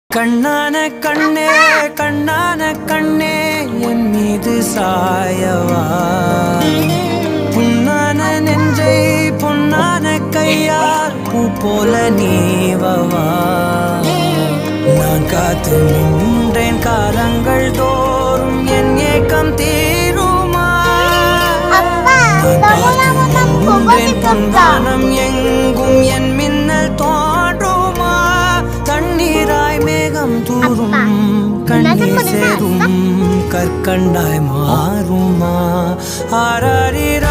கண்ணான கண்ணே கண்ணான கண்ணே என் மீது சாயவா புண்ணான நெஞ்சை பொன்னான கையால் பூ போல நீவவா நான் காத்து நின்றேன் காலங்கள் தோறும் என் ஏக்கம் தீருமா நின்றேன் பொன்வானம் எங்கும் என் மின்னல் தோன்றுமா தண்ணீராய் மேகம் தூரும் கண்ணீர் சேரும் கற்கண்டாய் மாறுமா ஆராரிரா